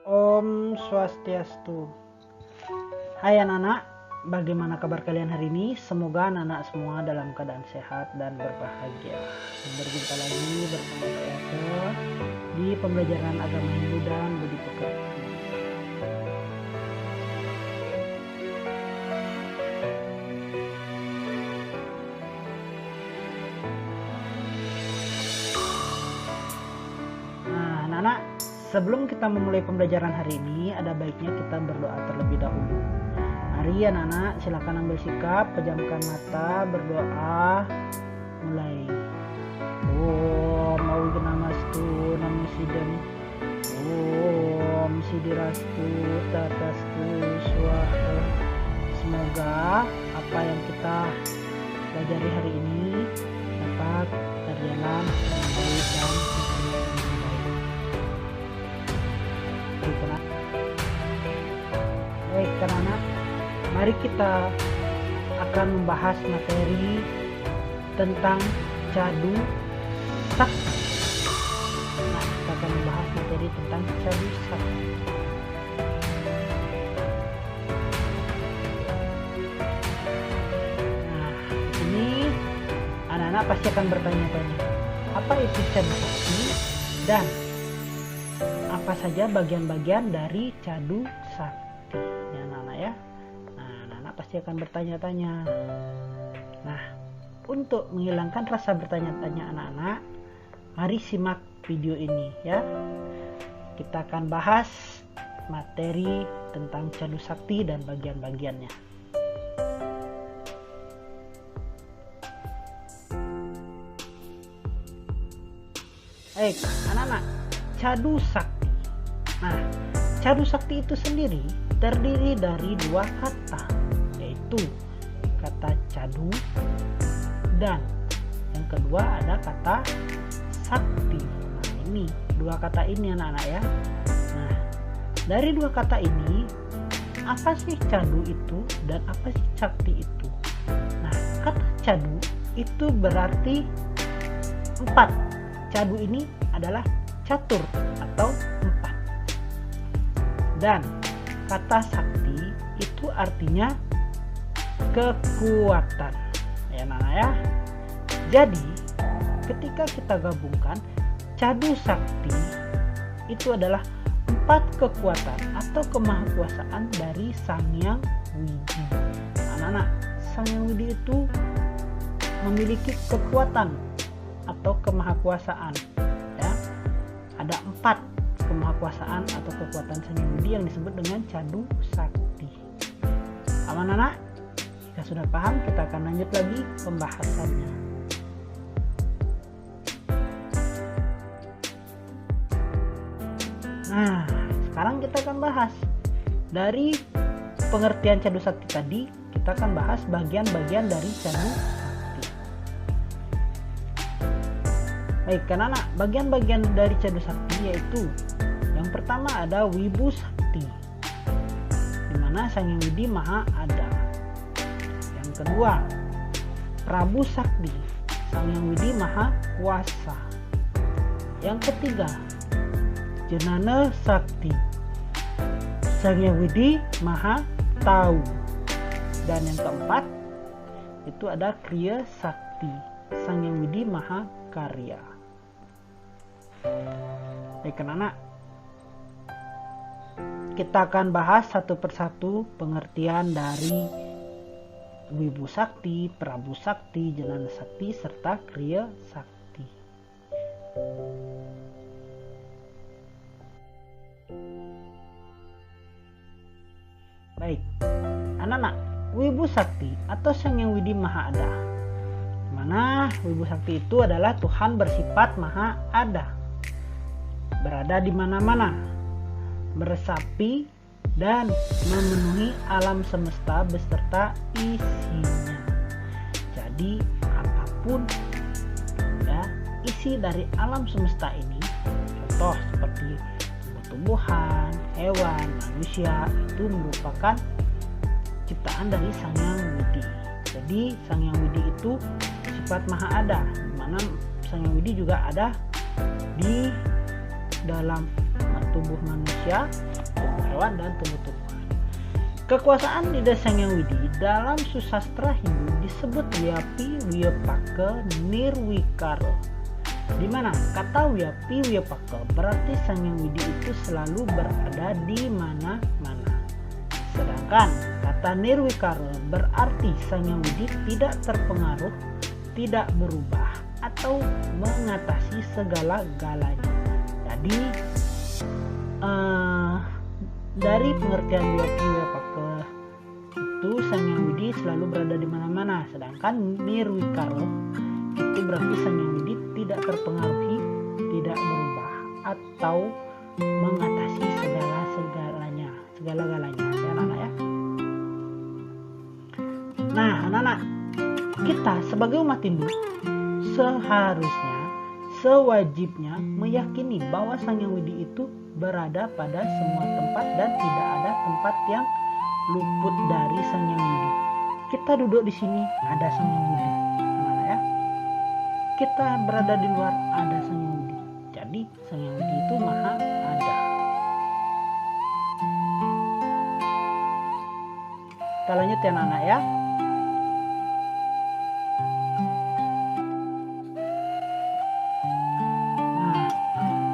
Om Swastiastu. Hai anak-anak, bagaimana kabar kalian hari ini? Semoga anak-anak semua dalam keadaan sehat dan berbahagia. Berjumpa lagi bersama saya di pembelajaran agama Hindu dan budi pekerti. Nah, anak-anak, sebelum kita memulai pembelajaran hari ini, ada baiknya kita berdoa terlebih dahulu. Mari anak-anak, silakan ambil sikap, pejamkan mata, berdoa. Mulai. Om Awiganastu Namo Sidam. Om Sidirastu Tatastu Swaha. Semoga apa yang kita pelajari hari ini dapat berjalan dengan baik dan baik anak-anak, mari kita akan membahas materi tentang cadu sakti. Nah, kita akan membahas materi tentang cadu sakti. Nah, ini anak-anak pasti akan bertanya-tanya, apa itu cadu sakti dan apa saja bagian-bagian dari cadu sakti? Ya anak-anak ya. Nah, anak-anak pasti akan bertanya-tanya. Nah, untuk menghilangkan rasa bertanya-tanya anak-anak, mari simak video ini ya. Kita akan bahas materi tentang cadu sakti dan bagian-bagiannya. Baik, anak-anak, cadu sakti. Nah, cadu sakti itu sendiri terdiri dari dua kata, yaitu kata cadu dan yang kedua ada kata sakti. Nah, ini dua kata ini anak-anak ya. Nah, dari dua kata ini, apa sih cadu itu dan apa sih sakti itu? Nah, kata cadu itu berarti empat. Cadu ini adalah catur atau empat. Dan kata sakti itu artinya kekuatan. Ya anak-anak ya. Jadi ketika kita gabungkan cadu sakti itu adalah empat kekuatan atau kemahakuasaan dari Sang Hyang Widi. Anak-anak, Sang Hyang Widi itu memiliki kekuatan atau kemahakuasaan. Ya. Ada empat kemahakuasaan atau kekuatan Sang Hyang Widi yang disebut dengan cadu sakti. Aman anak? Jika sudah paham, kita akan lanjut lagi pembahasannya. Nah, sekarang kita akan bahas dari pengertian cadu sakti tadi, kita akan bahas bagian-bagian dari cadu sakti. Baik, anak-anak, bagian-bagian dari cadu sakti yaitu yang pertama ada Wibu Sakti, di mana Sang Hyang Widi Maha Ada. Yang kedua, Prabu Sakti, Sang Hyang Widi Maha Kuasa. Yang ketiga, Jenana Sakti, Sang Hyang Widi Maha Tahu. Dan yang keempat, itu ada Kriya Sakti, Sang Hyang Widi Maha Karya. Baik anak-anak, kita akan bahas satu persatu pengertian dari Wibu Sakti, Prabu Sakti, Jenana Sakti, serta Kriya Sakti. Baik, anak-anak, Wibu Sakti atau Sang Hyang Widi Maha Ada. Mana Wibu Sakti itu adalah Tuhan bersifat Maha Ada, berada di mana-mana, meresapi dan memenuhi alam semesta beserta isinya. Jadi apapun ya isi dari alam semesta ini, contoh seperti tumbuhan, hewan, manusia, itu merupakan ciptaan dari Sang Hyang Widi. Jadi Sang Hyang Widi itu sifat Maha Ada, di mana Sang Hyang Widi juga ada di dalam tubuh manusia, tubuh hewan, dan tumbuh-tumbuhan. Kekuasaan Ida Sang Hyang Widi dalam susastra Hindu disebut Wyapi Wyapaka Nirwikara, di mana kata Wyapi Wyapaka berarti Sang Hyang Widi itu selalu berada di mana-mana. Sedangkan kata Nirwikara berarti Sang Hyang Widi tidak terpengaruh, tidak berubah, atau mengatasi segala-galanya. Jadi dari pengertian Wyapi Wyapaka itu Sang Hyang Widi selalu berada di mana-mana, sedangkan Nirwikara itu berarti Sang Hyang Widi tidak terpengaruhi, tidak berubah, atau mengatasi segala-galanya ya anak-anak ya. Nah anak-anak, kita sebagai umat Hindu seharusnya, sewajibnya meyakini bahwa Sang Hyang Widi itu berada pada semua tempat dan tidak ada tempat yang luput dari Sang Hyang Widi. Kita duduk di sini, ada Sang Hyang Widi, anak-anak ya. Kita berada di luar, ada Sang Hyang Widi. Jadi Sang Hyang Widi itu maha ada. Kita lanjut ya anak-anak ya.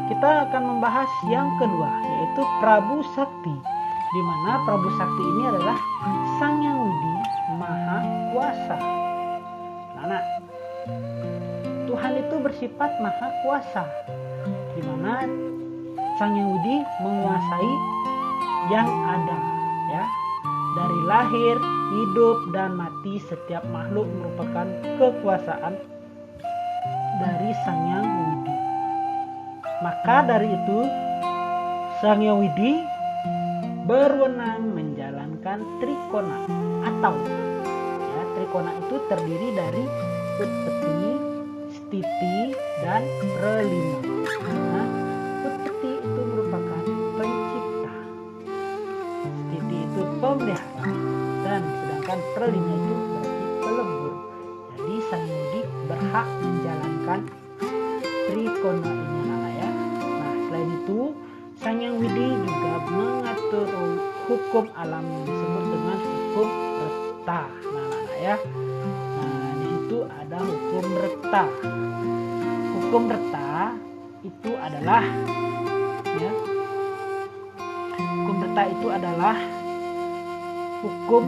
Kita akan membahas yang kedua, yaitu Prabu Sakti, di mana Prabu Sakti ini adalah Sang Hyang Widi Maha Kuasa. Nah, Tuhan itu bersifat Maha Kuasa, di mana Sang Hyang Widi menguasai yang ada, ya. Dari lahir, hidup, dan mati setiap makhluk merupakan kekuasaan dari Sang Hyang Widi. Maka dari itu Sang Hyang Widi berwenang menjalankan trikona, atau ya, trikona itu terdiri dari Utpeti, Stiti, dan Pralina. Nah, Utpeti itu merupakan pencipta, Stiti itu pemelihara, dan sedangkan Pralina itu berarti pelebur. Jadi Sang Hyang Widi berhak menjalankan trikona ini. Selain itu, Sang Hyang Widi juga mengatur hukum alam yang disebut dengan hukum reta. Nah ya. Nah, di situ ada hukum reta. Hukum reta itu adalah ya. Hukum reta itu adalah hukum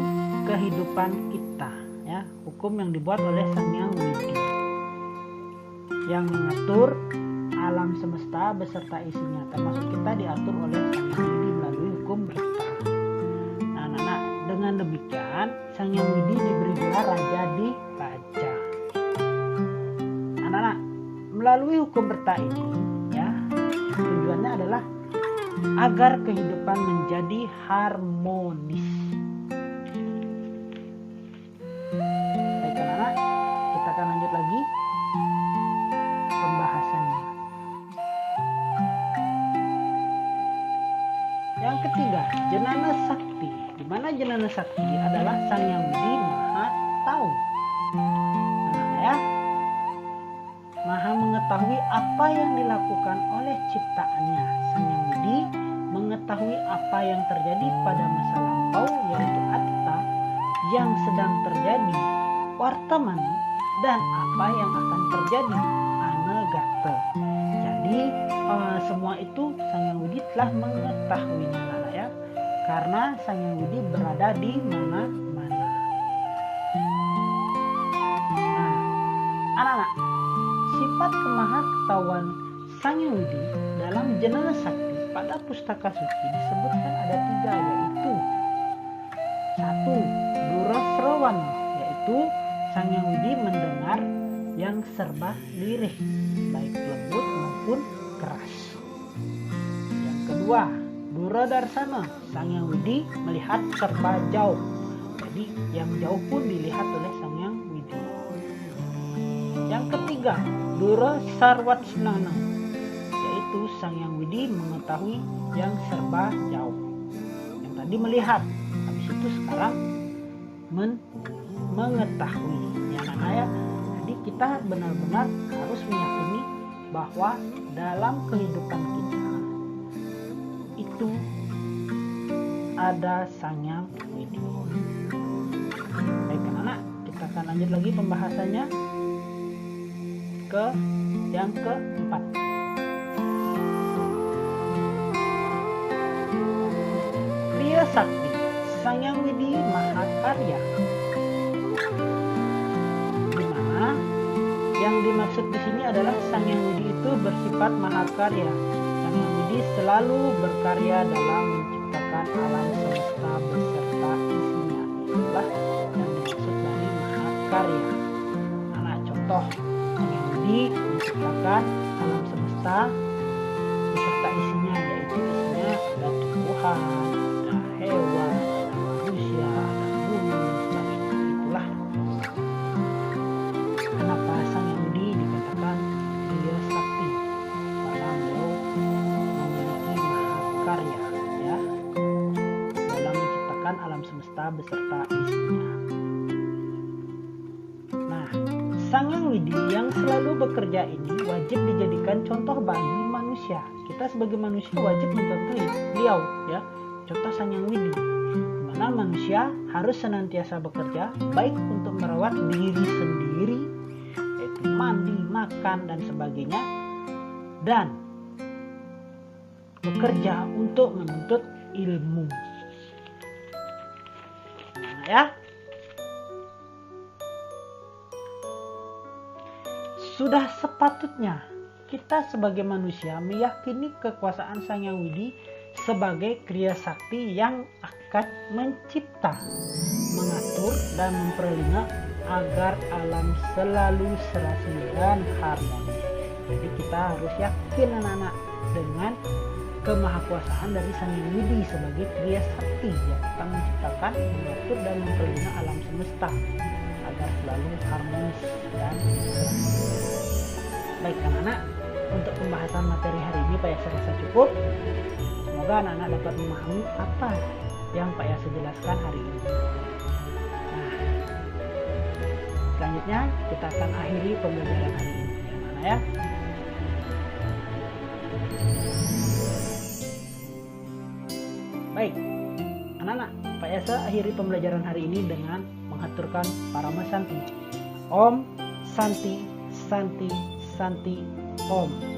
kehidupan kita, ya. Hukum yang dibuat oleh Sang Hyang Widi yang mengatur alam semesta beserta isinya, termasuk kita diatur oleh Sang Hyang Widi melalui hukum reta. Nah, dengan demikian Sang Hyang Widi diberi gelar Raja di Raja. Anak-anak, melalui hukum reta ini, ya, tujuannya adalah agar kehidupan menjadi harmonis. Baik anak-anak, kita akan lanjut lagi pembahasannya. Yang ketiga, Jenana Sakti, di mana Jenana Sakti adalah Sang Hyang Widi Maha Tahu. Nah, ya, Maha mengetahui apa yang dilakukan oleh ciptaannya. Sang Hyang Widi mengetahui apa yang terjadi pada masa lampau, yaitu Atita, yang sedang terjadi, Wartamana, dan apa yang akan terjadi, Anagata. Jadi semua itu Sang Hyang Widi telah mengetahuinya, ya, karena Sang Hyang Widi berada di mana-mana. Nah, anak-anak, sifat kemahatauan Sang Hyang Widi dalam Jenana Sakti pada pustaka suci disebutkan ada 3, yaitu 1. Durasrawana, yaitu Sang Hyang Widi mendengar yang serba lirih, baik lembut maupun keras. Yang kedua, Duradarsana, Sang Hyang Widi melihat serba jauh, jadi yang jauh pun dilihat oleh Sang Hyang Widi. Yang ketiga, Durasarwatsnana, yaitu Sang Hyang Widi mengetahui yang serba jauh. Yang tadi melihat, habis itu sekarang mengetahui. Ya anak-anak ya, jadi kita benar-benar harus meyakini bahwa dalam kehidupan kita yaitu ada Sang Hyang Widi. Baik anak-anak, kita akan lanjut lagi pembahasannya ke yang keempat. Kriya Sakti Sang Hyang Widi Mahakarya, di mana yang dimaksud di sini adalah Sang Hyang Widi itu bersifat mahakarya. Sang Hyang Widi selalu berkarya dalam menciptakan alam semesta beserta isinya. Itulah yang dimaksud dari mahakarya. Anak contoh, Sang Hyang Widi menciptakan alam semesta beserta isinya, yaitu isinya ada tumbuhan, ada hewan, ada manusia, ada bumi, dan sebagainya. Itulah kenapa Sang Hyang Widi dikatakan Kriya Sakti, karena beliau memiliki mahakarya ya dalam menciptakan alam semesta beserta isinya. Nah, Sang Hyang Widi yang selalu bekerja ini wajib dijadikan contoh bagi manusia. Kita sebagai manusia wajib mencontohi beliau ya, contoh Sang Hyang Widi, di mana manusia harus senantiasa bekerja baik untuk merawat diri sendiri, yaitu mandi, makan, dan sebagainya, dan bekerja untuk menuntut ilmu. Nah, ya. Sudah sepatutnya kita sebagai manusia meyakini kekuasaan Sang Hyang Widi sebagai kriya sakti yang akan mencipta, mengatur, dan memperlindungi agar alam selalu serasi dan harmonis. Jadi kita harus yakin anak-anak dengan kemahakuasaan dari Sang Hyang Widi sebagai kriya sakti yang akan menciptakan, mengatur, dan memperlindungi alam semesta agar selalu harmonis dan serasi. Baik anak-anak, untuk pembahasan materi hari ini Pak Yasa rasa cukup. Semoga anak-anak dapat memahami apa yang Pak Yasa jelaskan hari ini. Nah, selanjutnya kita akan akhiri pembelajaran hari ini ya anak-anak ya. Baik anak-anak, Pak Yasa akhiri pembelajaran hari ini dengan mengaturkan Parama Santi. Om Santi Santi Santi Om.